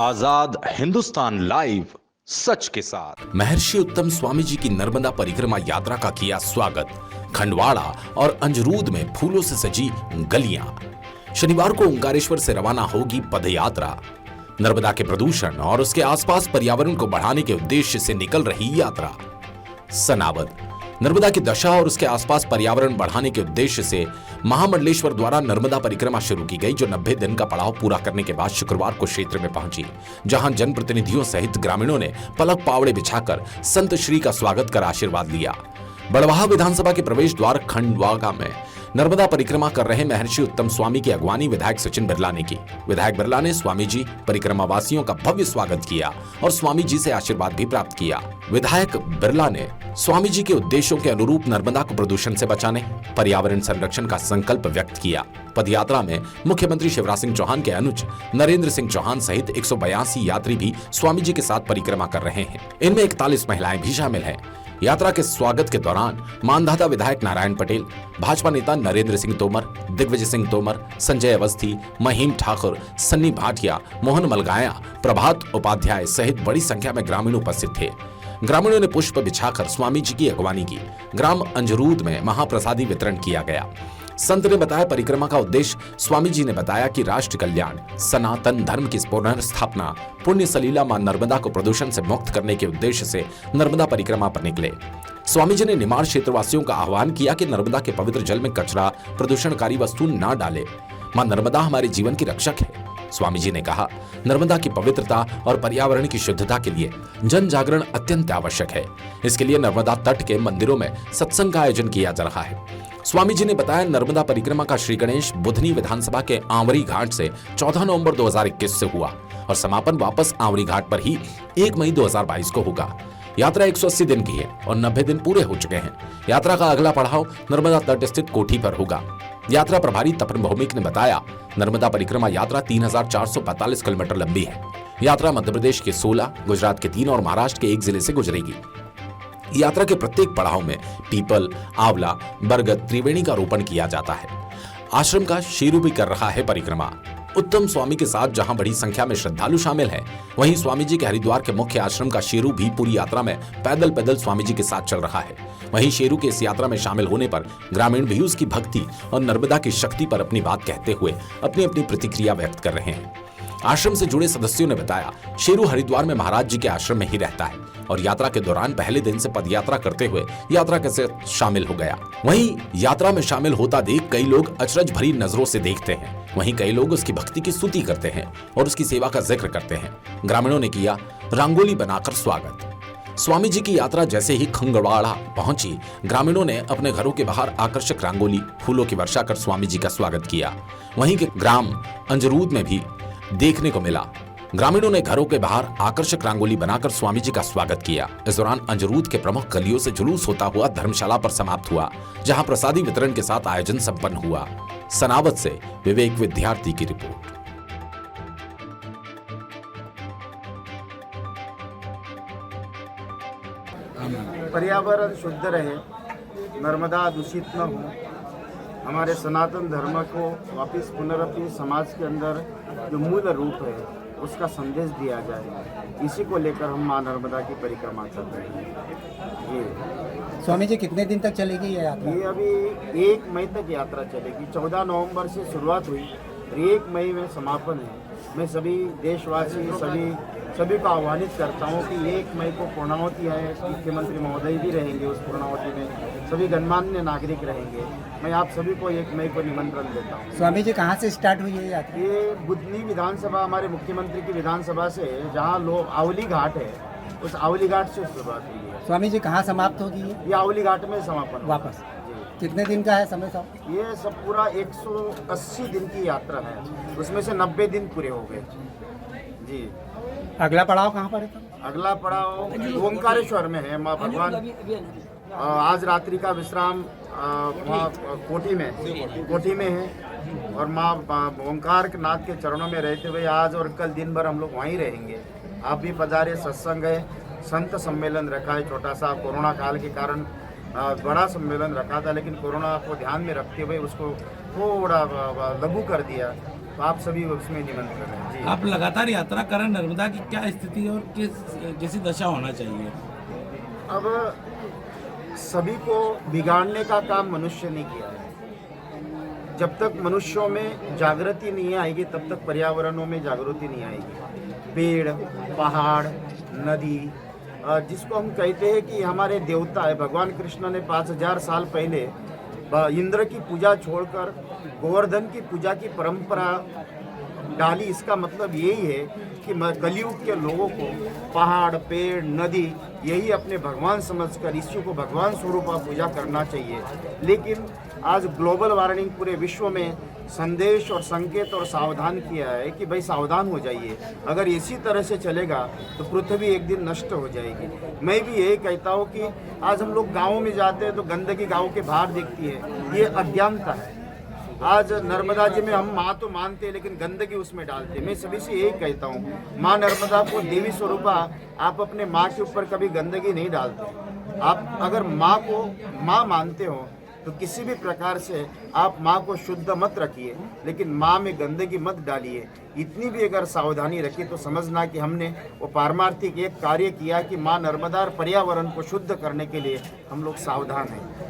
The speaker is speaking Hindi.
आजाद हिंदुस्तान लाइव, सच के साथ। महर्षि उत्तम स्वामी जी की नर्मदा परिक्रमा यात्रा का किया स्वागत। खंडवाड़ा और अंजरूद में फूलों से सजी गलियां। शनिवार को ओंकारेश्वर से रवाना होगी पदयात्रा। नर्मदा के प्रदूषण और उसके आसपास पर्यावरण को बढ़ाने के उद्देश्य से निकल रही यात्रा। सनावद नर्मदा की दशा और उसके आसपास पर्यावरण बढ़ाने के उद्देश्य से महामंडलेश्वर द्वारा नर्मदा परिक्रमा शुरू की गई, जो 90 दिन का पड़ाव पूरा करने के बाद शुक्रवार को क्षेत्र में पहुंची, जहां जनप्रतिनिधियों सहित ग्रामीणों ने पलक पावड़े बिछाकर संत श्री का स्वागत कर आशीर्वाद लिया। बड़वाह विधानसभा के प्रवेश द्वार खंडवाड़ा में नर्मदा परिक्रमा कर रहे महर्षि उत्तम स्वामी की अगवानी विधायक सचिन बिरला ने की। विधायक बिरला ने स्वामी जी परिक्रमा वासियों का भव्य स्वागत किया और स्वामी जी से आशीर्वाद भी प्राप्त किया। विधायक बिरला ने स्वामी जी के उद्देश्यों के अनुरूप नर्मदा को प्रदूषण से बचाने, पर्यावरण संरक्षण का संकल्प व्यक्त किया। पदयात्रा में मुख्यमंत्री शिवराज सिंह चौहान के अनुज नरेंद्र सिंह चौहान सहित 182 यात्री भी स्वामी जी के साथ परिक्रमा कर रहे हैं। इनमें 41 महिलाएं भी शामिल हैं। यात्रा के स्वागत के दौरान मानधाता विधायक नारायण पटेल, भाजपा नेता नरेंद्र सिंह तोमर, दिग्विजय सिंह तोमर, संजय अवस्थी, महिम ठाकुर, सन्नी भाटिया, मोहन मलगाया, प्रभात उपाध्याय सहित बड़ी संख्या में ग्रामीण उपस्थित थे। ग्रामीणों ने पुष्प बिछाकर स्वामी जी की अगवानी की। ग्राम अंजरूद में महाप्रसादी वितरण किया गया। संत ने बताया, परिक्रमा का उद्देश्य स्वामी जी ने बताया कि राष्ट्र कल्याण, सनातन धर्म की पुनर्स्थापना, पुण्य सलीला मां नर्मदा को प्रदूषण से मुक्त करने के उद्देश्य से नर्मदा परिक्रमा पर निकले। स्वामी जी ने निमाड़ क्षेत्रवासियों का आह्वान किया कि नर्मदा के पवित्र जल में कचरा, प्रदूषणकारी वस्तु न डाले। मां नर्मदा हमारे जीवन की रक्षक है। स्वामी जी ने कहा, नर्मदा की पवित्रता और पर्यावरण की शुद्धता के लिए जन जागरण अत्यंत आवश्यक है। इसके लिए नर्मदा तट के मंदिरों में सत्संग का आयोजन किया जा रहा है। स्वामी जी ने बताया, नर्मदा परिक्रमा का श्री गणेश बुधनी विधानसभा के आंवरी घाट से 14 नवंबर 2021 से हुआ और समापन वापस आंवरी घाट पर ही 1 मई 2022 को होगा। यात्रा 180 दिन की है और 90 दिन पूरे हो चुके हैं। यात्रा का अगला पड़ाव नर्मदा तट स्थित कोठी पर होगा। यात्रा प्रभारी तपन भौमिक ने बताया, नर्मदा परिक्रमा यात्रा 3445 किलोमीटर लंबी है। यात्रा मध्य प्रदेश के 16, गुजरात के 3 और महाराष्ट्र के 1 जिले से गुजरेगी। यात्रा के प्रत्येक पड़ाव में पीपल, आंवला, बरगद, त्रिवेणी का रोपण किया जाता है। आश्रम का शेरू भी कर रहा है परिक्रमा। उत्तम स्वामी के साथ जहां बड़ी संख्या में श्रद्धालु शामिल हैं, वहीं स्वामी जी के हरिद्वार के मुख्य आश्रम का शेरू भी पूरी यात्रा में पैदल पैदल स्वामी जी के साथ चल रहा है। वहीं शेरू के इस यात्रा में शामिल होने पर ग्रामीण भी उसकी भक्ति और नर्मदा की शक्ति पर अपनी बात कहते हुए अपनी अपनी प्रतिक्रिया व्यक्त कर रहे हैं। आश्रम से जुड़े सदस्यों ने बताया, शेरू हरिद्वार में महाराज जी के आश्रम में ही रहता है और यात्रा के दौरान पहले दिन से पदयात्रा करते हुए यात्रा कैसे शामिल हो गया। वहीं यात्रा में शामिल होता देख कई लोग अचरज भरी नजरों से देखते हैं। वहीं कई लोग उसकी भक्ति की स्तुति करते हैं और उसकी सेवा का जिक्र करते हैं। ग्रामीणों ने किया रंगोली बनाकर स्वागत। स्वामी जी की यात्रा जैसे ही खंडवाड़ा पहुंची, ग्रामीणों ने अपने घरों के बाहर आकर्षक रंगोली, फूलों की वर्षा कर स्वामी जी का स्वागत किया। वहीं के ग्राम अंजरूद में भी देखने को मिला। ग्रामीणों ने घरों के बाहर आकर्षक रंगोली बनाकर स्वामी जी का स्वागत किया। इस दौरान अंजरूद के प्रमुख गलियों से जुलूस होता हुआ धर्मशाला पर समाप्त हुआ, जहां प्रसादी वितरण के साथ आयोजन संपन्न हुआ। सनावद से विवेक विद्यार्थी की रिपोर्ट। पर्यावरण शुद्ध रहे, नर्मदा दूषित न हो, हमारे सनातन धर्म को वापस पुनरपि समाज के अंदर जो मूल रूप है उसका संदेश दिया जाए, इसी को लेकर हम मां नर्मदा की परिक्रमा कर रहे हैं। ये स्वामी जी कितने दिन तक चलेगी ये यात्रा? ये अभी 1 मई तक यात्रा चलेगी। 14 नवंबर से शुरुआत हुई और 1 मई में समापन है। मैं सभी देशवासी सभी को आह्वानित करता हूँ कि 1 मई को पूर्णाहुति है। मुख्यमंत्री महोदय भी रहेंगे उस पूर्णाहुति में, सभी गणमान्य नागरिक रहेंगे। मैं आप सभी को 1 मई को निमंत्रण देता हूँ। स्वामी जी कहाँ से स्टार्ट हुई है यात्रा? ये बुधनी विधानसभा, हमारे मुख्यमंत्री की विधानसभा से, जहाँ लोग आवली घाट है, उस आवली घाट से शुरुआत हुई है। स्वामी जी कहाँ समाप्त होगी ये आवली घाट में समापन वापस? कितने दिन का है समय साहब? ये सब पूरा 180 दिन की यात्रा है, उसमें से 90 दिन पूरे हो गए जी। अगला पड़ाव कहाँ पर है? अगला पड़ाव ओंकारेश्वर में है। माँ भगवान आज रात्रि का विश्राम वहाँ कोठी में है और माँ ओंकार नाथ के चरणों में रहते हुए आज और कल दिन भर हम लोग वहीं रहेंगे। आप भी पधारे। सत्संग है, संत सम्मेलन रखा है छोटा सा। कोरोना काल के कारण बड़ा सम्मेलन रखा था, लेकिन कोरोना को ध्यान में रखते हुए उसको थोड़ा लघु कर दिया, तो आप सभी उसमें निमंत्रण हैं जी। आप लगातार यात्रा कर रहे हैं, नर्मदा की क्या स्थिति और किस जैसी दशा होना चाहिए? अब सभी को बिगाड़ने का काम मनुष्य ने किया है। जब तक मनुष्यों में जागृति नहीं आएगी तब तक पर्यावरणों में जागृति नहीं आएगी। पेड़, पहाड़, नदी, जिसको हम कहते हैं कि हमारे देवता है, भगवान कृष्ण ने 5000 साल पहले इंद्र की पूजा छोड़कर गोवर्धन की पूजा की परंपरा डाली। इसका मतलब यही है कि कलयुग के लोगों को पहाड़, पेड़, नदी यही अपने भगवान समझकर ईश्वर को भगवान स्वरूप पूजा करना चाहिए। लेकिन आज ग्लोबल वार्मिंग पूरे विश्व में संदेश और संकेत और सावधान किया है कि भाई सावधान हो जाइए, अगर इसी तरह से चलेगा तो पृथ्वी एक दिन नष्ट हो जाएगी। मैं भी यही कहता हूँ कि आज हम लोग गाँव में जाते हैं तो गंदगी गाँव के बाहर दिखती है, ये अज्ञानता है। आज नर्मदा जी में हम माँ तो मानते हैं लेकिन गंदगी उसमें डालते हैं। मैं सभी से यही कहता हूँ, माँ नर्मदा को देवी स्वरूपा, आप अपने माँ के ऊपर कभी गंदगी नहीं डालते। आप अगर माँ को माँ मानते हो तो किसी भी प्रकार से आप माँ को शुद्ध मत रखिए, लेकिन माँ में गंदगी मत डालिए। इतनी भी अगर सावधानी रखी तो समझना कि हमने वो पारमार्थिक एक कार्य किया कि माँ नर्मदा और पर्यावरण को शुद्ध करने के लिए हम लोग सावधान हैं।